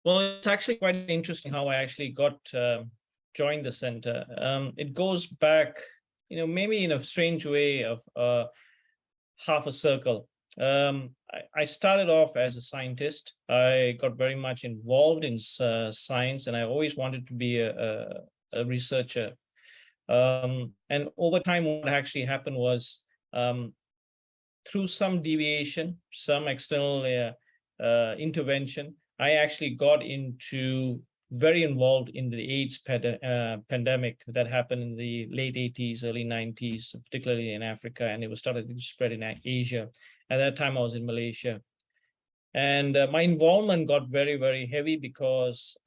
Well, it's actually quite interesting how I actually got joined the center. It goes back, maybe in a strange way of half a circle. I started off as a scientist. I got very much involved in science, and I always wanted to be a researcher. And over time, what actually happened was through some deviation, some external intervention, I actually got into very involved in the AIDS pandemic that happened in the late 80s, early 90s, particularly in Africa, and it was started to spread in Asia. At that time, I was in Malaysia. And my involvement got very, very heavy because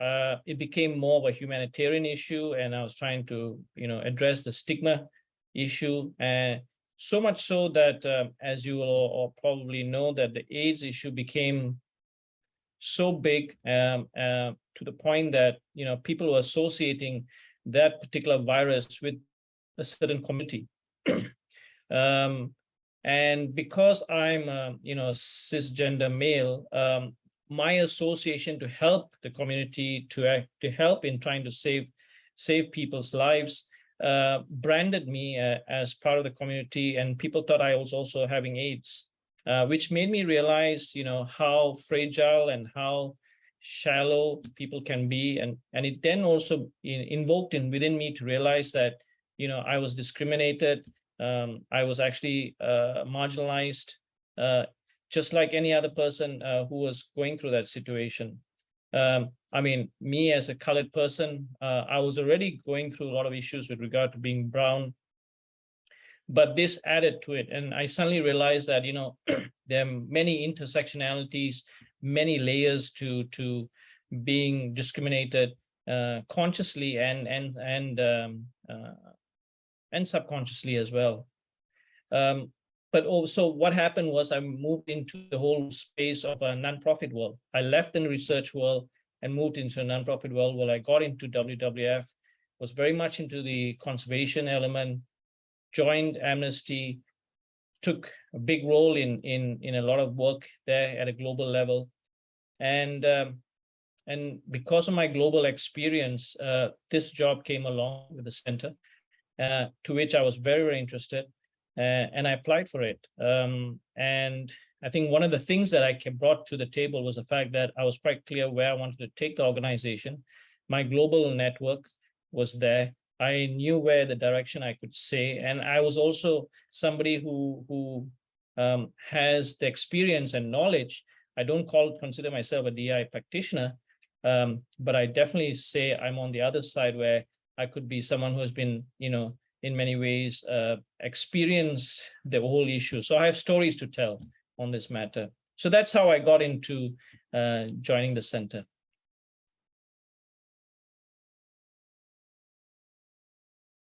it became more of a humanitarian issue, and I was trying to, address the stigma issue. And so much so that, as you will all probably know, that the AIDS issue became so big to the point that people were associating that particular virus with a certain community. And because I'm cisgender male, my association to help the community, to help in trying to save people's lives, branded me as part of the community, and people thought I was also having AIDS, which made me realize, how fragile and how shallow people can be, and it then also invoked within me to realize that, I was discriminated. I was actually marginalized, just like any other person who was going through that situation. I mean, me as a colored person, I was already going through a lot of issues with regard to being brown, but this added to it. And I suddenly realized that, there are many intersectionalities, many layers to being discriminated consciously and subconsciously as well. But also what happened was I moved into the whole space of a nonprofit world. I left the research world and moved into a nonprofit world where I got into WWF, was very much into the conservation element, joined Amnesty, took a big role in a lot of work there at a global level. And because of my global experience, this job came along with the center, to which I was very, very interested, and I applied for it. And I think one of the things that I brought to the table was the fact that I was quite clear where I wanted to take the organization. My global network was there. I knew where the direction I could say, and I was also somebody who has the experience and knowledge. I don't consider myself a DI practitioner, but I definitely say I'm on the other side where I could be someone who has been, in many ways, experienced the whole issue. So I have stories to tell on this matter. So that's how I got into joining the center.